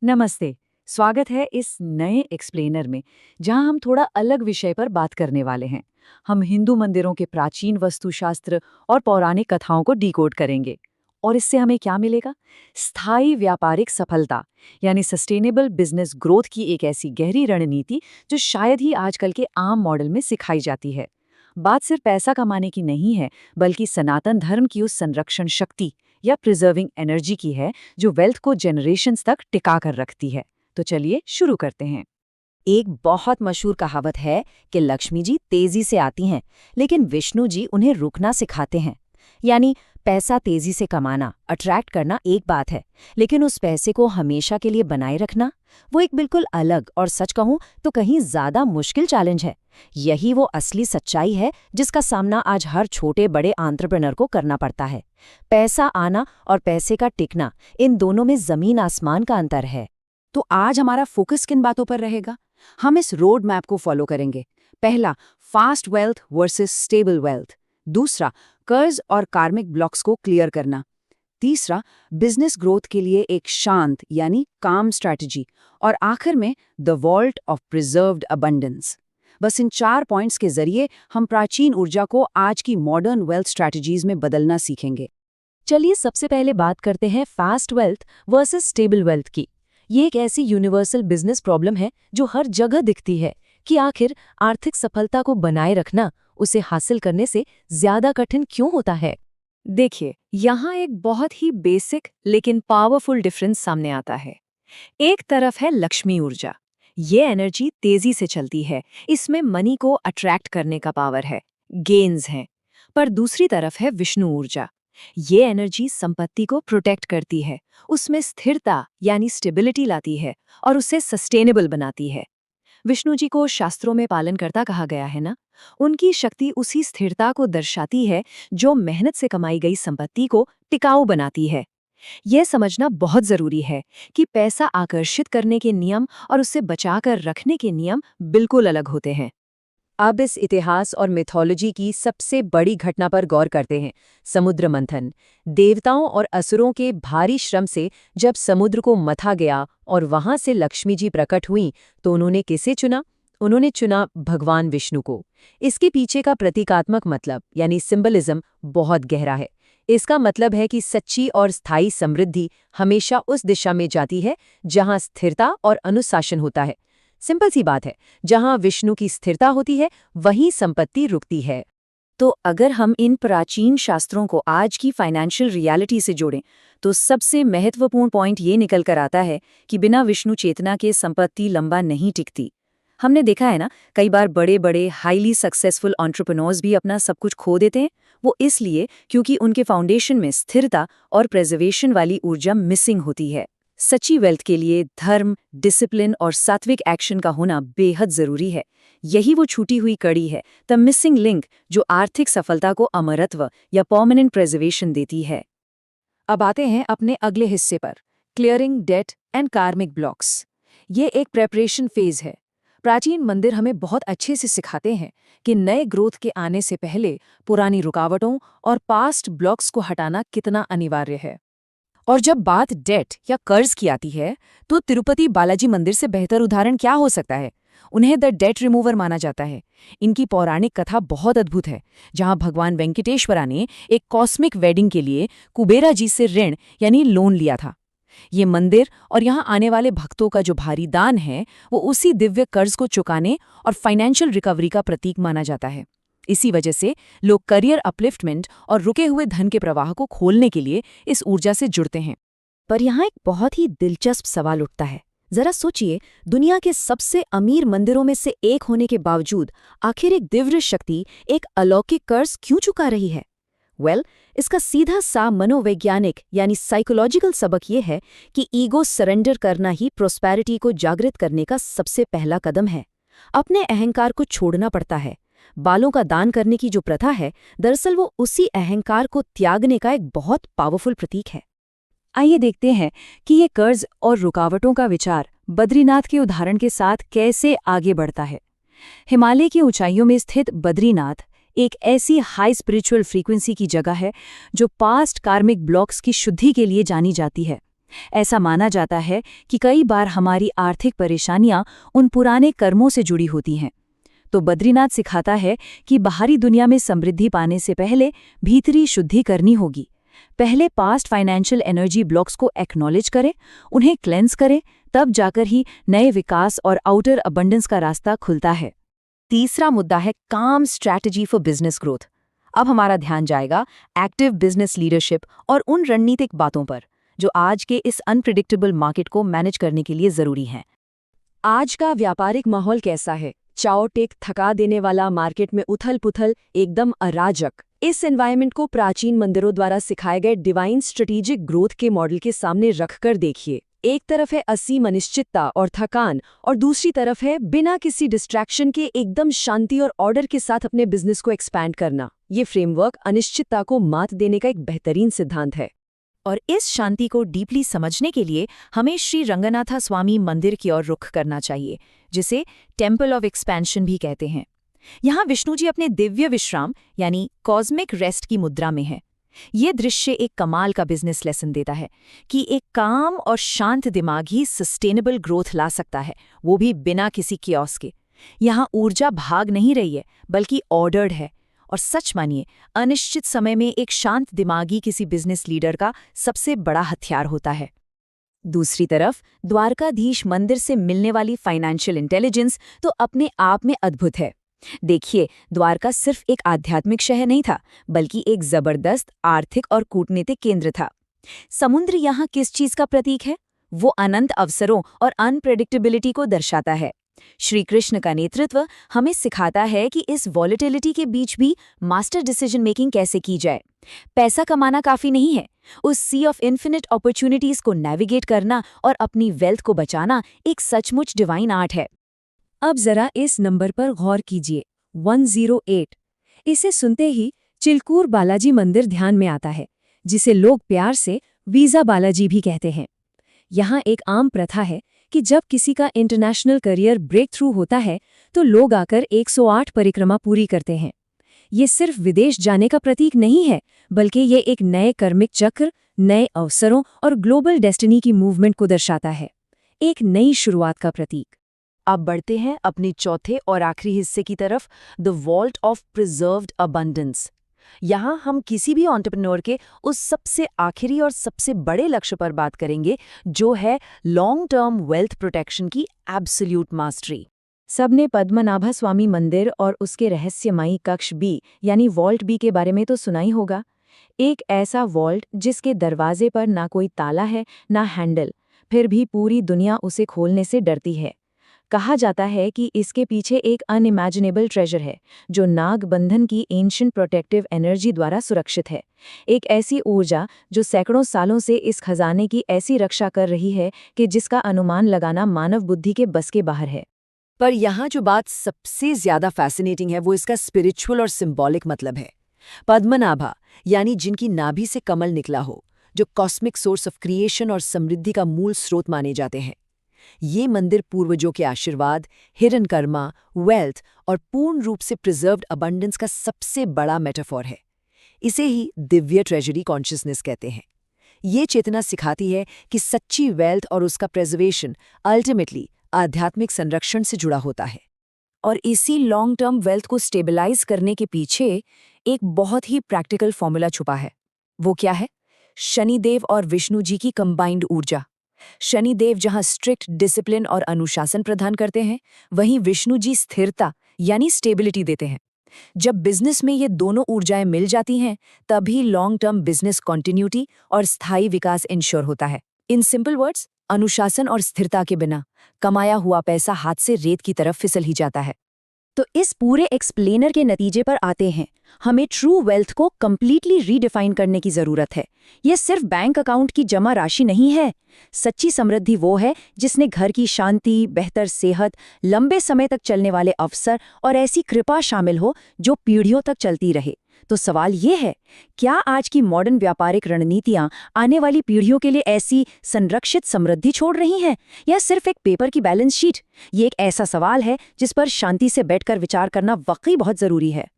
नमस्ते। स्वागत है इस नए एक्सप्लेनर में, जहां हम थोड़ा अलग विषय पर बात करने वाले हैं। हम हिंदू मंदिरों के प्राचीन वास्तुशास्त्र और पौराणिक कथाओं को डिकोड करेंगे। और इससे हमें क्या मिलेगा? स्थायी व्यापारिक सफलता, यानी सस्टेनेबल बिजनेस ग्रोथ की एक ऐसी गहरी रणनीति जो शायद ही आजकल के आम मॉडल में सिखाई जाती है। बात सिर्फ पैसा कमाने की नहीं है, बल्कि सनातन धर्म की उस संरक्षण शक्ति या प्रिजर्विंग एनर्जी की है जो वेल्थ को जनरेशन्स तक टिका कर रखती है। तो चलिए शुरू करते हैं। एक बहुत मशहूर कहावत है कि लक्ष्मी जी तेजी से आती हैं, लेकिन विष्णु जी उन्हें रुकना सिखाते हैं। यानी पैसा तेजी से कमाना, अट्रैक्ट करना एक बात है, लेकिन उस पैसे को हमेशा के लिए बनाए रखना, वो एक बिल्कुल अलग और सच कहूं तो कहीं ज्यादा मुश्किल चैलेंज है। यही वो असली सच्चाई है जिसका सामना आज हर छोटे बड़े एंटरप्रेन्योर को करना पड़ता है। पैसा आना और पैसे का टिकना, इन दोनों में जमीन आसमान का अंतर है। तो आज हमारा फोकस किन बातों पर रहेगा? हम इस रोड मैप को फॉलो करेंगे। पहला, fast wealth versus stable wealth. दूसरा, कर्ज और कार्मिक ब्लॉक्स को क्लियर करना। तीसरा, बिजनेस ग्रोथ के लिए एक शांत यानी काम स्ट्रैटेजी। और आखिर में the vault of preserved abundance. बस इन 4 पॉइंट्स के जरिए हम प्राचीन ऊर्जा को आज की मॉडर्न वेल्थ स्ट्रैटेजीज में बदलना सीखेंगे। चलिए सबसे पहले बात करते हैं fast wealth versus stable wealth की। ये एक ऐसी यूनिवर्सल बिजनेस प्रॉब्लम है जो हर जगह दिखती है कि आखिर आर्थिक सफलता को बनाए रखना उसे हासिल करने से ज्यादा कठिन क्यों होता है। देखिए, यहाँ एक बहुत ही बेसिक लेकिन पावरफुल डिफरेंस सामने आता है। एक तरफ है लक्ष्मी ऊर्जा। ये एनर्जी तेजी से चलती है, इसमें मनी को अट्रैक्ट करने का पावर है, गेन्स हैं। पर दूसरी तरफ है विष्णु ऊर्जा। ये एनर्जी संपत्ति को प्रोटेक्ट करती है, उसमें स्थिरता यानी स्टेबिलिटी लाती है और उसे सस्टेनेबल बनाती है। विष्णु जी को शास्त्रों में पालनकर्ता कहा गया है ना। उनकी शक्ति उसी स्थिरता को दर्शाती है जो मेहनत से कमाई गई संपत्ति को टिकाऊ बनाती है। यह समझना बहुत जरूरी है कि पैसा आकर्षित करने के नियम और उसे बचाकर रखने के नियम बिल्कुल अलग होते हैं। अब इस इतिहास और मिथोलॉजी की सबसे बड़ी घटना पर गौर करते हैं, समुद्र मंथन। देवताओं और असुरों के भारी श्रम से जब समुद्र को मथा गया और वहां से लक्ष्मी जी प्रकट हुईं, तो उन्होंने किसे चुना? उन्होंने चुना भगवान विष्णु को। इसके पीछे का प्रतीकात्मक मतलब यानी सिंबलिज्म बहुत गहरा है। इसका मतलब है कि सच्ची और स्थायी समृद्धि हमेशा उस दिशा में जाती है जहां स्थिरता और अनुशासन होता है। सिंपल सी बात है, जहां विष्णु की स्थिरता होती है वहीं संपत्ति रुकती है। तो अगर हम इन प्राचीन शास्त्रों को आज की फाइनेंशियल रियलिटी से जोड़ें, तो सबसे महत्वपूर्ण पॉइंट ये निकल कर आता है कि बिना विष्णु चेतना के संपत्ति लंबा नहीं टिकती। हमने देखा है ना, कई बार बड़े बड़े हाईली सक्सेसफुल एंटरप्रेन्योर्स भी अपना सब कुछ खो देते हैं। वो इसलिए क्योंकि उनके फाउंडेशन में स्थिरता और प्रेजर्वेशन वाली ऊर्जा मिसिंग होती है। सच्ची वेल्थ के लिए धर्म, डिसिप्लिन और सात्विक एक्शन का होना बेहद जरूरी है। यही वो छूटी हुई कड़ी है, द मिसिंग लिंक, जो आर्थिक सफलता को अमरत्व या परमानेंट प्रेजर्वेशन देती है। अब आते हैं अपने अगले हिस्से पर, क्लियरिंग डेट एंड कार्मिक ब्लॉक्स। ये एक प्रेपरेशन फेज है। प्राचीन मंदिर हमें बहुत अच्छे से सिखाते हैं कि नए ग्रोथ के आने से पहले पुरानी रुकावटों और पास्ट ब्लॉक्स को हटाना कितना अनिवार्य है। और जब बात डेट या कर्ज की आती है, तो तिरुपति बालाजी मंदिर से बेहतर उदाहरण क्या हो सकता है। उन्हें द डेट रिमूवर माना जाता है। इनकी पौराणिक कथा बहुत अद्भुत है, जहां भगवान वेंकटेश्वरा ने एक कॉस्मिक वेडिंग के लिए कुबेरा जी से ऋण यानी लोन लिया था। ये मंदिर और यहाँ आने वाले भक्तों का जो भारी दान है, वो उसी दिव्य कर्ज को चुकाने और फाइनेंशियल रिकवरी का प्रतीक माना जाता है। इसी वजह से लोग करियर अपलिफ्टमेंट और रुके हुए धन के प्रवाह को खोलने के लिए इस ऊर्जा से जुड़ते हैं। पर यहाँ एक बहुत ही दिलचस्प सवाल उठता है। जरा सोचिए, दुनिया के सबसे अमीर मंदिरों में से एक होने के बावजूद आखिर एक दिव्य शक्ति एक अलौकिक कर्ज क्यों चुका रही है? इसका सीधा सा मनोवैज्ञानिक यानी साइकोलॉजिकल सबक ये है कि ईगो सरेंडर करना ही प्रोस्पेरिटी को जागृत करने का सबसे पहला कदम है। अपने अहंकार को छोड़ना पड़ता है। बालों का दान करने की जो प्रथा है, दरअसल वो उसी अहंकार को त्यागने का एक बहुत पावरफुल प्रतीक है। आइए देखते हैं कि ये कर्ज और रुकावटों का विचार बद्रीनाथ के उदाहरण के साथ कैसे आगे बढ़ता है। हिमालय की ऊंचाइयों में स्थित बद्रीनाथ एक ऐसी हाई स्पिरिचुअल फ्रीक्वेंसी की जगह है जो पास्ट कार्मिक ब्लॉक्स की शुद्धि के लिए जानी जाती है। ऐसा माना जाता है कि कई बार हमारी आर्थिक परेशानियां उन पुराने कर्मों से जुड़ी होती हैं। तो बद्रीनाथ सिखाता है कि बाहरी दुनिया में समृद्धि पाने से पहले भीतरी शुद्धि करनी होगी। पहले पास्ट फाइनेंशियल एनर्जी ब्लॉक्स को एक्नॉलेज करें, उन्हें क्लेंस करें, तब जाकर ही नए विकास और आउटर अबंडेंस का रास्ता खुलता है। तीसरा मुद्दा है काम स्ट्रैटेजी फॉर बिजनेस ग्रोथ। अब हमारा ध्यान जाएगा एक्टिव बिजनेस लीडरशिप और उन रणनीतिक बातों पर जो आज के इस अनप्रिडिक्टेबल मार्केट को मैनेज करने के लिए जरूरी हैं। आज का व्यापारिक माहौल कैसा है? चाओ-टेक थका देने वाला, मार्केट में उथल-पुथल, एकदम अराजक। इस एनवायरनमेंट को प्राचीन मंदिरों द्वारा सिखाए गए डिवाइन स्ट्रेटेजिक ग्रोथ के मॉडल के सामने रखकर देखिए। एक तरफ है असीम अनिश्चितता और थकान, और दूसरी तरफ है बिना किसी डिस्ट्रैक्शन के एकदम शांति और ऑर्डर के साथ अपने बिजनेस को एक्सपैंड करना। ये फ्रेमवर्क अनिश्चितता को मात देने का एक बेहतरीन सिद्धांत है। और इस शांति को डीपली समझने के लिए हमें श्री रंगनाथा स्वामी मंदिर की ओर रुख करना चाहिए, जिसे टेम्पल ऑफ एक्सपेंशन भी कहते हैं। यहाँ विष्णु जी अपने दिव्य विश्राम यानी कॉस्मिक रेस्ट की मुद्रा में हैं। ये दृश्य एक कमाल का बिजनेस लेसन देता है कि एक काम और शांत दिमाग ही सस्टेनेबल ग्रोथ ला सकता है, वो भी बिना किसी कियोस के। यहाँ ऊर्जा भाग नहीं रही है, बल्कि ऑर्डर्ड है। और सच मानिए, अनिश्चित समय में एक शांत दिमागी किसी बिजनेस लीडर का सबसे बड़ा हथियार होता है। दूसरी तरफ द्वारकाधीश मंदिर से मिलने वाली फाइनेंशियल इंटेलिजेंस तो अपने आप में अद्भुत है। देखिए, द्वारका सिर्फ एक आध्यात्मिक शहर नहीं था, बल्कि एक जबरदस्त आर्थिक और कूटनीतिक केंद्र था। समुद्र यहाँ किस चीज का प्रतीक है? वो अनंत अवसरों और अनप्रेडिक्टेबिलिटी को दर्शाता है। श्री कृष्ण का नेतृत्व हमें सिखाता है कि इस वॉलेटिलिटी के बीच भी मास्टर डिसीजन मेकिंग कैसे की जाए। पैसा कमाना काफी नहीं है, उस सी ऑफ इन्फिनिट अपॉर्चुनिटीज को नेविगेट करना और अपनी वेल्थ को बचाना एक सचमुच डिवाइन आर्ट है। अब जरा इस नंबर पर गौर कीजिए, 108। इसे सुनते ही चिलकूर बालाजी मंदिर ध्यान में आता है, जिसे लोग प्यार से वीजा बालाजी भी कहते हैं। यहाँ एक आम प्रथा है कि जब किसी का इंटरनेशनल करियर ब्रेक थ्रू होता है तो लोग आकर 108 परिक्रमा पूरी करते हैं। ये सिर्फ विदेश जाने का प्रतीक नहीं है, बल्कि ये एक नए कर्मिक चक्र, नए अवसरों और ग्लोबल डेस्टिनी की मूवमेंट को दर्शाता है, एक नई शुरुआत का प्रतीक। अब बढ़ते हैं अपने चौथे और आखिरी हिस्से की तरफ, the vault of preserved abundance. यहाँ हम किसी भी एंटरप्रेन्योर के उस सबसे आखिरी और सबसे बड़े लक्ष्य पर बात करेंगे, जो है लॉन्ग टर्म वेल्थ प्रोटेक्शन की एब्सोल्यूट मास्टरी। सबने पद्मनाभा स्वामी मंदिर और उसके रहस्यमयी कक्ष बी यानी वॉल्ट बी के बारे में तो सुना ही होगा। एक ऐसा वॉल्ट जिसके दरवाजे पर ना कोई ताला है ना हैंडल, फिर भी पूरी दुनिया उसे खोलने से डरती है। कहा जाता है कि इसके पीछे एक अनइमेजिनेबल ट्रेजर है, जो नाग बंधन की एंशिएंट प्रोटेक्टिव एनर्जी द्वारा सुरक्षित है। एक ऐसी ऊर्जा जो सैकड़ों सालों से इस खजाने की ऐसी रक्षा कर रही है कि जिसका अनुमान लगाना मानव बुद्धि के बस के बाहर है। पर यहाँ जो बात सबसे ज्यादा फैसिनेटिंग है, वो इसका स्पिरिचुअल और सिंबॉलिक मतलब है। पद्मनाभा यानी जिनकी नाभि से कमल निकला हो, जो कॉस्मिक सोर्स ऑफ क्रिएशन और समृद्धि का मूल स्रोत माने जाते हैं। ये मंदिर पूर्वजों के आशीर्वाद, हिडन कर्मा, वेल्थ और पूर्ण रूप से प्रिजर्व्ड अबंडेंस का सबसे बड़ा मेटाफॉर है। इसे ही दिव्य ट्रेजरी कॉन्शियसनेस कहते हैं। ये चेतना सिखाती है कि सच्ची वेल्थ और उसका प्रिजर्वेशन अल्टीमेटली आध्यात्मिक संरक्षण से जुड़ा होता है। और इसी लॉन्ग टर्म वेल्थ को स्टेबलाइज करने के पीछे एक बहुत ही प्रैक्टिकल फॉर्मूला छुपा है। वो क्या है? शनिदेव और विष्णु जी की कंबाइंड ऊर्जा। शनिदेव जहां स्ट्रिक्ट डिसिप्लिन और अनुशासन प्रदान करते हैं, वहीं विष्णु जी स्थिरता यानी स्टेबिलिटी देते हैं। जब बिजनेस में ये दोनों ऊर्जाएं मिल जाती हैं, तभी लॉन्ग टर्म बिजनेस कॉन्टिन्यूटी और स्थायी विकास इंश्योर होता है। इन सिंपल वर्ड्स, अनुशासन और स्थिरता के बिना कमाया हुआ पैसा हाथ से रेत की तरफ फिसल ही जाता है। तो इस पूरे एक्सप्लेनर के नतीजे पर आते हैं। हमें ट्रू वेल्थ को कंप्लीटली रीडिफाइन करने की जरूरत है। यह सिर्फ बैंक अकाउंट की जमा राशि नहीं है। सच्ची समृद्धि वो है जिसने घर की शांति, बेहतर सेहत, लंबे समय तक चलने वाले अवसर और ऐसी कृपा शामिल हो जो पीढ़ियों तक चलती रहे। तो सवाल ये है, क्या आज की मॉडर्न व्यापारिक रणनीतियां आने वाली पीढ़ियों के लिए ऐसी संरक्षित समृद्धि छोड़ रही हैं, या सिर्फ एक पेपर की बैलेंस शीट? ये एक ऐसा सवाल है जिस पर शांति से बैठकर विचार करना वाकई बहुत जरूरी है।